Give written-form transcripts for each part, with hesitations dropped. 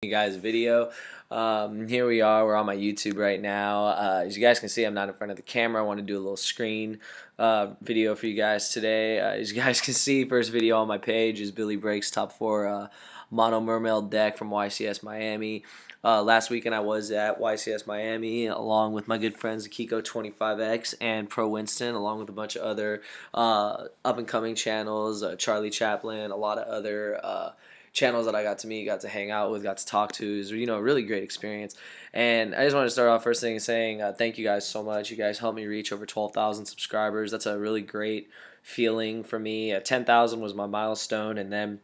You guys video. Here we are. We're on my YouTube right now. As you guys can see, I'm not in front of the camera. I want to do a little screen video for you guys today. As you guys can see, first video on my page is Billy Breaks top 4 mono mermaid deck from YCS Miami. Last weekend I was at YCS Miami along with my good friends Kiko 25X and Pro Winston, along with a bunch of other up-and-coming channels, Charlie Chaplin, a lot of other channels that I got to meet, got to hang out with, got to talk to. It was, a really great experience. And I just want to start off first thing saying thank you guys so much. You guys helped me reach over 12,000 subscribers. That's a really great feeling for me. 10,000 was my milestone, and then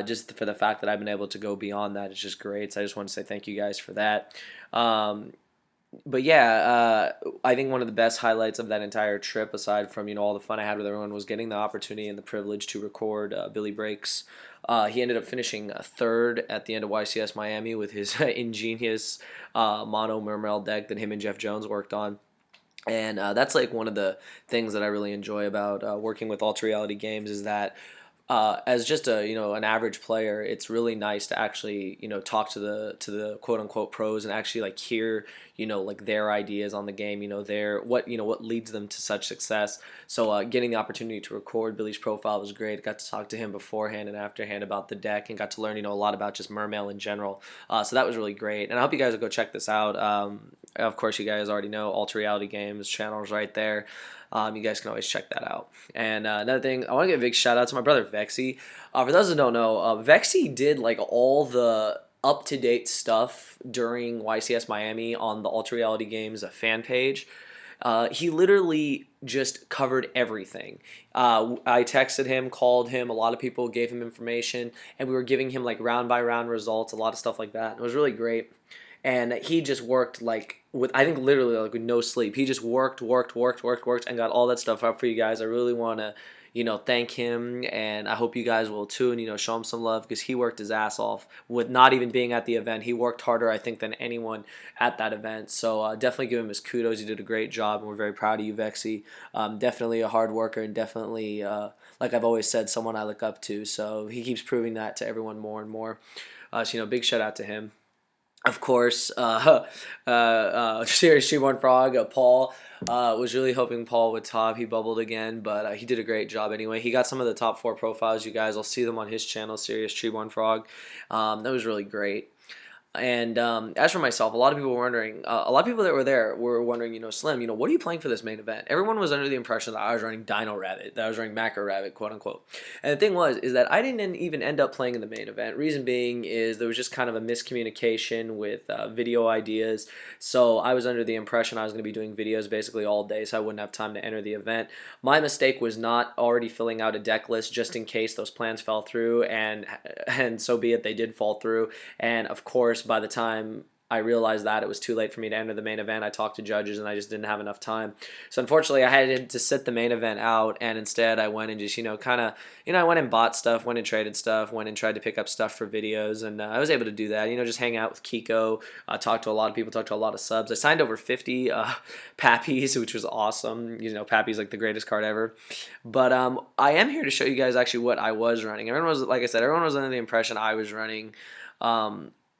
just for the fact that I've been able to go beyond that, it's just great. So I just want to say thank you guys for that. But yeah, I think one of the best highlights of that entire trip, aside from all the fun I had with everyone, was getting the opportunity and the privilege to record Billy Breaks. He ended up finishing third at the end of YCS Miami with his ingenious mono mermaid deck that him and Jeff Jones worked on. And that's like one of the things that I really enjoy about working with Ultra Reality Games, is that as just a an average player, it's really nice to actually talk to the quote unquote pros and actually like hear like their ideas on the game, their what leads them to such success. So getting the opportunity to record Billy's profile was great. Got to talk to him beforehand and afterhand about the deck, and got to learn a lot about just mermail in general. So that was really great, and I hope you guys will go check this out. Of course, you guys already know Ultra Reality Games channel is right there. You guys can always check that out. And another thing, I want to give a big shout out to my brother Vexy. For those that don't know, Vexy did like all the up-to-date stuff during YCS Miami on the Ultra Reality Games fan page. He literally just covered everything. I texted him, called him, a lot of people gave him information, and we were giving him like round by round results, a lot of stuff like that. It was really great. And he just worked like with, I think, literally like with no sleep. He just worked, and got all that stuff up for you guys. I really want to thank him, and I hope you guys will too, and show him some love, because he worked his ass off with not even being at the event. He worked harder, I think, than anyone at that event. So definitely give him his kudos. He did a great job, and we're very proud of you, Vexy. Definitely a hard worker, and definitely like I've always said, someone I look up to. So he keeps proving that to everyone more and more. So big shout out to him. Of course, Serious Streetborn Frog, Paul, was really hoping Paul would top. He bubbled again, but he did a great job anyway. He got some of the top 4 profiles. You guys will see them on his channel, Serious Streetborn Frog. That was really great. And as for myself, a lot of people were wondering, a lot of people that were there were wondering, Slim, what are you playing for this main event? Everyone was under the impression that I was running Dino Rabbit, that I was running Macro Rabbit, quote unquote. And the thing is that I didn't even end up playing in the main event. Reason being is there was just kind of a miscommunication with video ideas. So I was under the impression I was going to be doing videos basically all day, so I wouldn't have time to enter the event. My mistake was not already filling out a deck list just in case those plans fell through, and so be it, they did fall through. And of course, by the time I realized that, it was too late for me to enter the main event. I talked to judges, and I just didn't have enough time. So unfortunately, I had to sit the main event out, and instead I went and just, I went and bought stuff, went and traded stuff, went and tried to pick up stuff for videos, and I was able to do that. Just hang out with Kiko, talk to a lot of people, talk to a lot of subs. I signed over 50 Pappies, which was awesome. Pappy's like the greatest card ever. But I am here to show you guys actually what I was running. Everyone was, like I said, everyone was under the impression I was running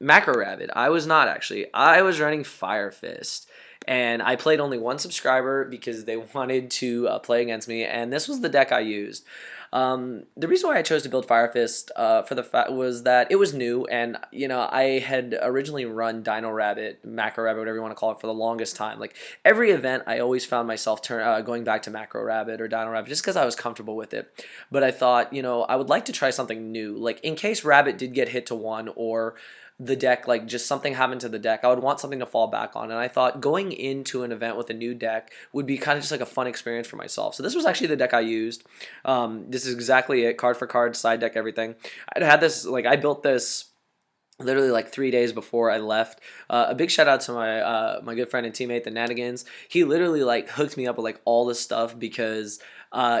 Macro Rabbit. I was not, actually. I was running Fire Fist, and I played only one subscriber because they wanted to play against me, and this was the deck I used. The reason why I chose to build Fire Fist for the fact was that it was new, and I had originally run Dino Rabbit, Macro Rabbit, whatever you want to call it, for the longest time. Like every event, I always found myself going back to Macro Rabbit or Dino Rabbit just because I was comfortable with it. But I thought, I would like to try something new, like in case Rabbit did get hit to 1, or the deck, like just something happened to the deck, I would want something to fall back on. And I thought going into an event with a new deck would be kind of just like a fun experience for myself. So this was actually the deck I used. This is exactly it, card for card, side deck, everything. I had this, like I built this literally like 3 days before I left. A big shout out to my good friend and teammate, the Nanigans. He literally like hooked me up with like all this stuff, because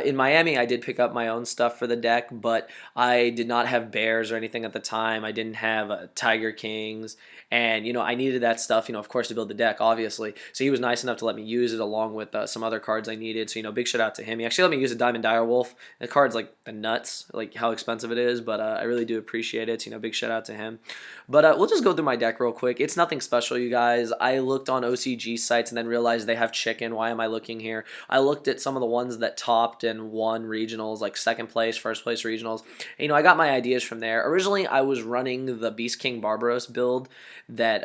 in Miami I did pick up my own stuff for the deck, but I did not have bears or anything at the time. I didn't have Tiger Kings, and I needed that stuff, of course, to build the deck, obviously. So he was nice enough to let me use it along with some other cards I needed. So big shout out to him. He actually let me use a Diamond Direwolf. The card's like the nuts, like how expensive it is, but I really do appreciate it. Big shout out to him. But we'll just go through my deck real quick. It's nothing special, you guys. I looked on OCG sites and then realized they have chicken. Why am I looking here? I looked at some of the ones that topped and won regionals, like second place, first place regionals. And, you know, I got my ideas from there. Originally, I was running the Beast King Barbaros build that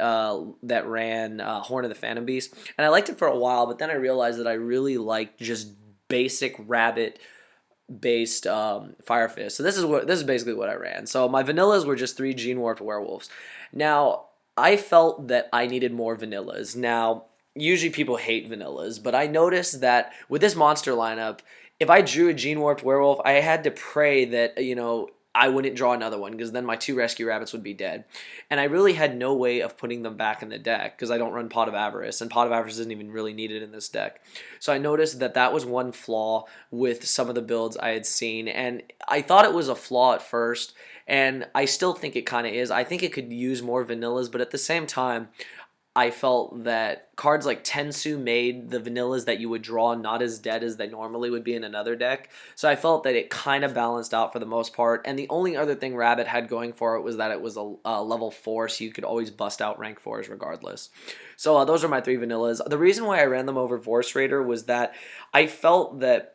that ran Horn of the Phantom Beast, and I liked it for a while. But then I realized that I really liked just basic rabbit based Fire Fist. So this is basically what I ran. So my vanillas were just 3 Gene Warped Werewolves. Now I felt that I needed more vanillas. Now usually people hate vanillas, but I noticed that with this monster lineup, if I drew a Gene Warped Werewolf, I had to pray that, you know, I wouldn't draw another one because then my 2 rescue rabbits would be dead. And I really had no way of putting them back in the deck because I don't run Pot of Avarice, and Pot of Avarice isn't even really needed in this deck. So I noticed that that was one flaw with some of the builds I had seen, and I thought it was a flaw at first, and I still think it kind of is. I think it could use more vanillas, but at the same time, I felt that cards like Tensu made the vanillas that you would draw not as dead as they normally would be in another deck. So I felt that it kind of balanced out for the most part. And the only other thing Rabbit had going for it was that it was a level 4, so you could always bust out rank 4s regardless. So those are my 3 vanillas. The reason why I ran them over Vorse Raider was that I felt that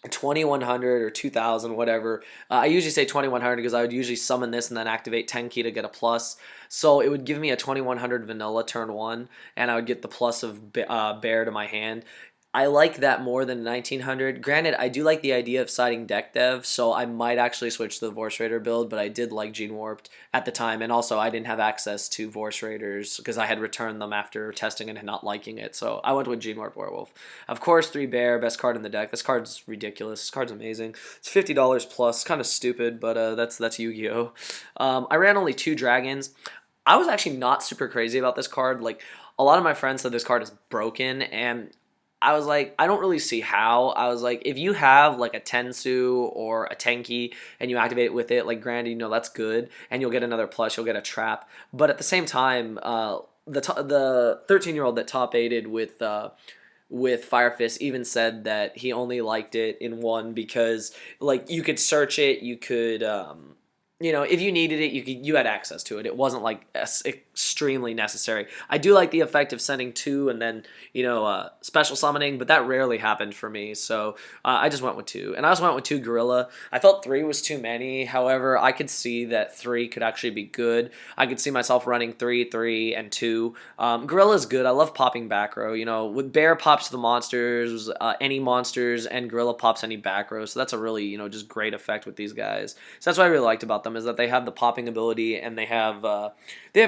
2100 or 2000, whatever. I usually say 2100 because I would usually summon this and then activate 10 key to get a plus. So it would give me a 2100 vanilla turn 1, and I would get the plus of bear to my hand. I like that more than 1900. Granted, I do like the idea of siding deck dev, so I might actually switch to the Vorse Raider build, but I did like Gene Warped at the time, and also I didn't have access to Vorse Raiders because I had returned them after testing and not liking it, so I went with Gene Warped Werewolf. Of course, 3 bear, best card in the deck. This card's ridiculous. This card's amazing. It's $50 plus. Kind of stupid, but that's Yu-Gi-Oh! I ran only 2 dragons. I was actually not super crazy about this card. Like, a lot of my friends said this card is broken, and I was like, I don't really see how. I was like, if you have like a Tensu or a Tenki and you activate it with it, like granted, you know, that's good, and you'll get another plus, you'll get a trap. But at the same time, the 13-year-old that top aided with Fire Fist even said that he only liked it in 1 because like you could search it, you could you know, if you needed it, you had access to it. It wasn't like extremely necessary. I do like the effect of sending 2 and then, you know, special summoning, but that rarely happened for me. So I just went with 2, and I also went with 2 Gorilla. I felt 3 was too many. However, I could see that 3 could actually be good. I could see myself running 3, 3, and 2. Gorilla's good. I love popping back row. You know, with Bear pops the monsters, any monsters, and Gorilla pops any back row. So that's a really, you know, just great effect with these guys. So that's what I really liked about them, is that they have the popping ability, and they have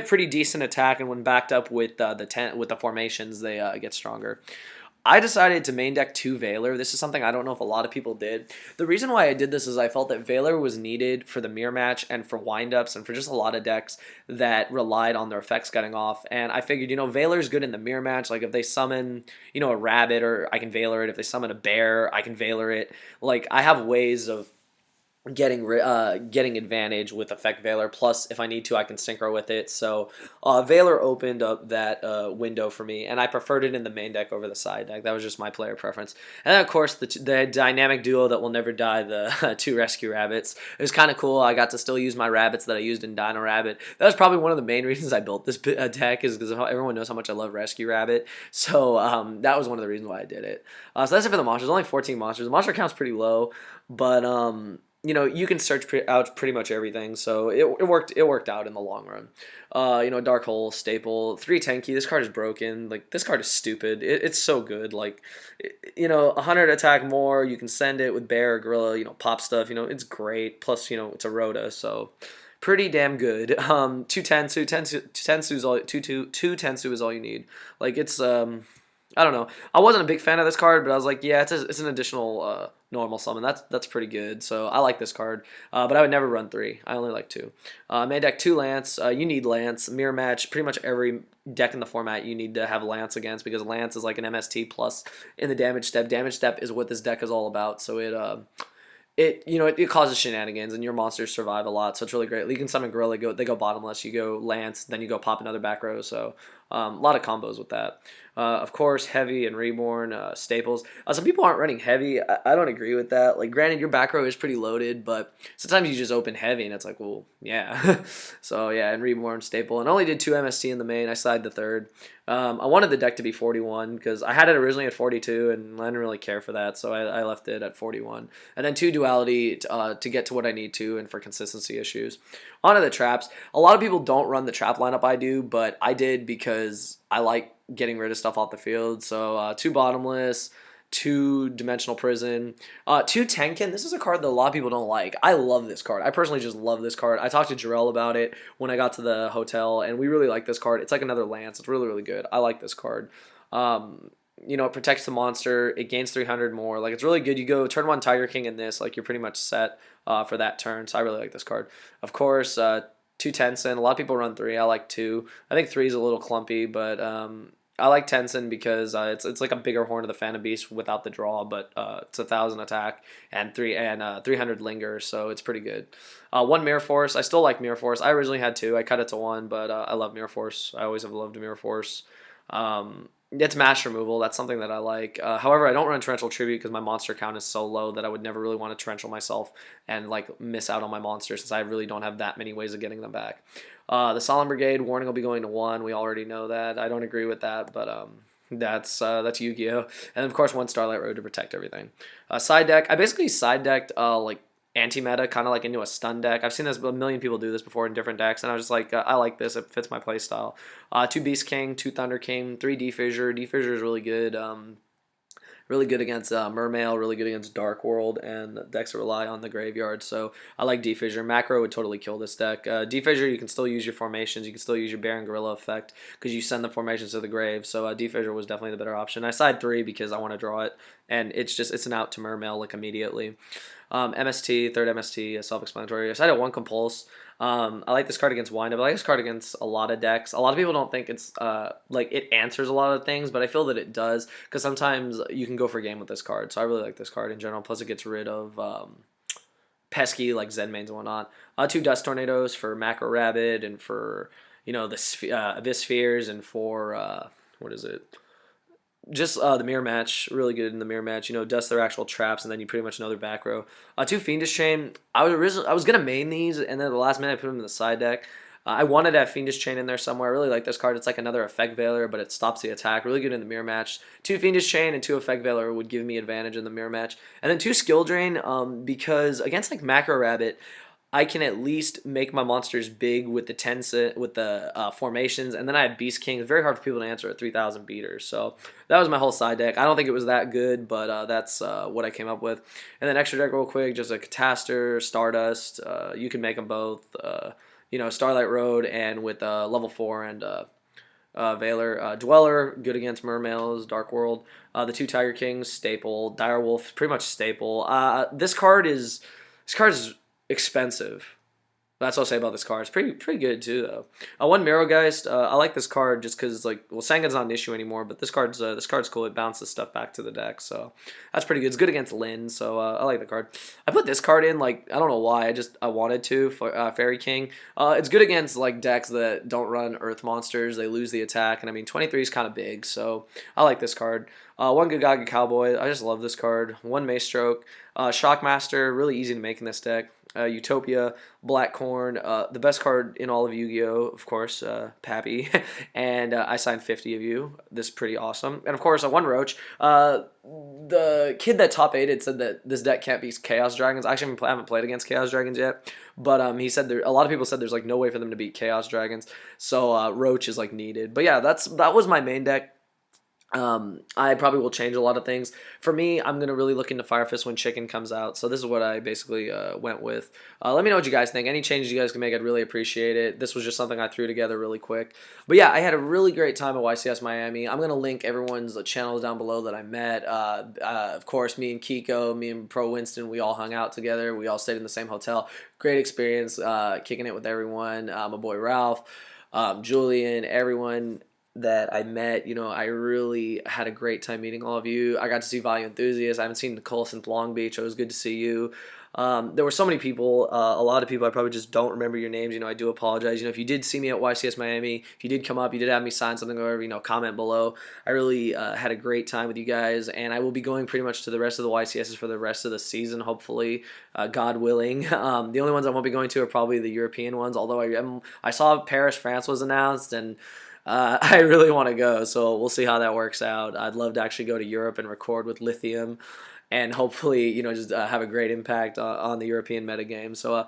pretty decent attack, and when backed up with the formations, they get stronger. I decided to main deck 2 Veiler. This is something I don't know if a lot of people did. The reason why I did this is I felt that Veiler was needed for the mirror match and for windups and for just a lot of decks that relied on their effects getting off. And I figured, you know, Veiler's good in the mirror match. Like if they summon, you know, a rabbit, or I can Veiler it. If they summon a bear, I can Veiler it. Like I have ways of getting advantage with effect Veiler. Plus, if I need to, I can synchro with it. So Veiler opened up that window for me, and I preferred it in the main deck over the side deck. That was just my player preference. And then, of course, the dynamic duo that will never die, the 2 rescue rabbits. It was kind of cool. I got to still use my rabbits that I used in Dino Rabbit. That was probably one of the main reasons I built this deck, is because everyone knows how much I love Rescue Rabbit. So that was one of the reasons why I did it. So that's it for the monsters. Only 14 monsters. The monster count's pretty low, but you know, you can search out pretty much everything, so it worked out in the long run. You know, Dark Hole, Staple, 3 Tenki. This card is broken. Like, this card is stupid. It's so good. Like, you know, 100 attack more. You can send it with Bear or Gorilla. You know, pop stuff. You know, it's great. Plus, you know, it's a Rhoda, so pretty damn good. 2 Tensu is all. 2 Tensu is all you need. Like, it's I don't know. I wasn't a big fan of this card, but I was like, yeah, it's an additional normal summon. That's pretty good. So I like this card, but I would never run 3. I only like 2. Main deck 2 Lance. You need Lance. Mirror match. Pretty much every deck in the format you need to have Lance against, because Lance is like an MST plus in the damage step. Damage step is what this deck is all about. So it causes shenanigans, and your monsters survive a lot, so it's really great. You can summon Gorilla, they go bottomless. You go Lance, then you go pop another back row. So A lot of combos with that. Of course, heavy and reborn staples. Some people aren't running heavy. I don't agree with that. Like, granted, your back row is pretty loaded, but sometimes you just open heavy, and it's like, well, yeah. So yeah, and reborn staple, and I only did 2 MST in the main. I sided the third. I wanted the deck to be 41 because I had it originally at 42, and I didn't really care for that, so I left it at 41. And then 2 duality to get to what I need to, and for consistency issues. Onto the traps. A lot of people don't run the trap lineup I do, but I did because I like getting rid of stuff off the field. So 2 bottomless, 2 dimensional prison, 2 Tenkin. This is a card that a lot of people don't like. I love this card. I personally just love this card. I talked to Jarrell about it when I got to the hotel, and we really like this card. It's like another Lance. It's really, really good. I like this card. You know, it protects the monster. It gains 300 more. Like, it's really good. You go turn 1 Tiger King in this, like, you're pretty much set for that turn. So I really like this card. Of course, 2 Tensen. A lot of people run 3. I like 2. I think 3 is a little clumpy, but I like Tensen because it's like a bigger Horn of the Phantom Beast without the draw, but it's 1,000 attack and 300 linger, so it's pretty good. 1 Mirror Force. I still like Mirror Force. I originally had 2. I cut it to 1, but I love Mirror Force. I always have loved Mirror Force. It's mash removal. That's something that I like. However, I don't run Torrential Tribute because my monster count is so low that I would never really want to Torrential myself and like miss out on my monsters since I really don't have that many ways of getting them back. The Solemn Brigade warning will be going to 1. We already know that. I don't agree with that, but that's Yu-Gi-Oh! And of course 1 Starlight Road to protect everything. Side deck. I basically side decked like anti-meta, kind of like into a stun deck. I've seen this, a million people do this before in different decks, and I was just like, I like this. It fits my play style. 2 Beast King, 2 Thunder King, 3 D-Fissure. D-Fissure is really good. Really good against Mermail, really good against Dark World, and decks that rely on the graveyard. So I like D-Fissure. Macro would totally kill this deck. D-Fissure, you can still use your formations. You can still use your Baron Gorilla effect because you send the formations to the grave. So D-Fissure was definitely the better option. I side 3 because I want to draw it, and it's an out to Mermail like immediately. MST, third MST, self-explanatory. I sided 1 Compulse. I like this card against Wind Up. I like this card against a lot of decks. A lot of people don't think it's like it answers a lot of things, but I feel that it does because sometimes you can go for game with this card. So I really like this card in general. Plus, it gets rid of pesky like Zen mains and whatnot. 2 Dust Tornadoes for Macro Rabbit and for the Abyss Spheres and for what is it? Just the mirror match, really good in the mirror match. Dust their actual traps, and then you pretty much know their back row. 2 Fiendish Chain. I was gonna main these, and then at the last minute I put them in the side deck. I wanted to have Fiendish Chain in there somewhere. I really like this card. It's like another Effect Veiler, but it stops the attack. Really good in the mirror match. 2 Fiendish Chain and 2 Effect Veiler would give me advantage in the mirror match. And then 2 Skill Drain, because against like Macro Rabbit, I can at least make my monsters big with the formations, and then I have Beast King. It's very hard for people to answer at 3,000 beaters. So that was my whole side deck. I don't think it was that good, but that's what I came up with. And then extra deck real quick, just a Catastor, Stardust. You can make them both. Starlight Road and with level 4 and Veiler. Dweller, good against Mermails, Dark World. The 2 Tiger Kings, staple. Direwolf, pretty much staple. This card is expensive. That's what I'll say about this card. It's pretty good too, though. 1 Mirrorgeist. I like this card just because Sangan's not an issue anymore, but this card's cool. It bounces stuff back to the deck, so that's pretty good. It's good against Lin, so I like the card. I put this card in I don't know why. I wanted to for Fairy King. It's good against decks that don't run Earth monsters. They lose the attack, and I mean 23 is kind of big, so I like this card. 1 Gagaga Cowboy. I just love this card. 1 Mace Stroke. Shockmaster. Really easy to make in this deck. Utopia, Black Corn, the best card in all of Yu-Gi-Oh, of course, Pappy, and I signed 50 of you. This is pretty awesome. And of course, I won Roach. The kid that top 8'd said that this deck can't beat Chaos Dragons. I actually haven't played against Chaos Dragons yet, but he said a lot of people said there's no way for them to beat Chaos Dragons, so Roach is needed. But yeah, that was my main deck. I probably will change a lot of things. For me, I'm going to really look into Fire Fist when Chicken comes out. So this is what I basically went with. Let me know what you guys think. Any changes you guys can make, I'd really appreciate it. This was just something I threw together really quick. But yeah, I had a really great time at YCS Miami. I'm going to link everyone's channels down below that I met. Of course, me and Kiko, me and Pro Winston, we all hung out together. We all stayed in the same hotel. Great experience kicking it with everyone. My boy Ralph, Julian, everyone that I met. I really had a great time meeting all of you. I got to see Value Enthusiast. I haven't seen Nicole since Long Beach. It was good to see you. There were so many people, a lot of people I probably just don't remember your names. I do apologize. If you did see me at YCS Miami, if you did come up, you did have me sign something or whatever, comment below. I really had a great time with you guys, and I will be going pretty much to the rest of the YCSs for the rest of the season, hopefully, God willing. The only ones I won't be going to are probably the European ones, although I saw Paris, France was announced, and I really want to go, so we'll see how that works out. I'd love to actually go to Europe and record with Lithium, and hopefully, just have a great impact on the European metagame. So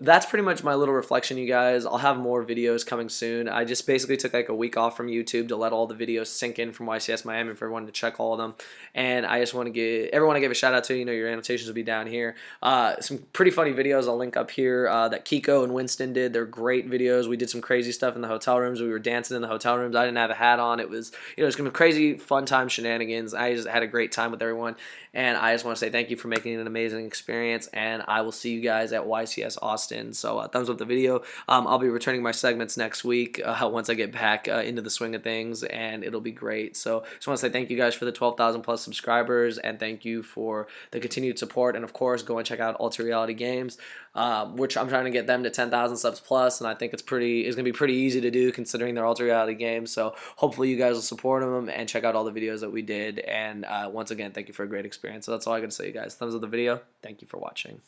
that's pretty much my little reflection, you guys. I'll have more videos coming soon. I just basically took like a week off from YouTube to let all the videos sink in from YCS Miami for everyone to check all of them. And I just want to give everyone I give a shout out to. Your annotations will be down here. Some pretty funny videos I'll link up here that Kiko and Winston did. They're great videos. We did some crazy stuff in the hotel rooms. We were dancing in the hotel rooms. I didn't have a hat on. It was it's gonna be crazy fun time shenanigans. I just had a great time with everyone. And I just want to say thank you for making it an amazing experience. And I will see you guys at YCS Austin. So thumbs up the video. I'll be returning my segments next week once I get back into the swing of things, and it'll be great. So just want to say thank you guys for the 12,000 plus subscribers, and thank you for the continued support. And of course, go and check out Ultra Reality Games, which I'm trying to get them to 10,000 subs plus, and I think it's gonna be pretty easy to do considering they're Ultra Reality Games. So hopefully you guys will support them and check out all the videos that we did. And once again, thank you for a great experience. So that's all I gotta say, you guys. Thumbs up the video. Thank you for watching.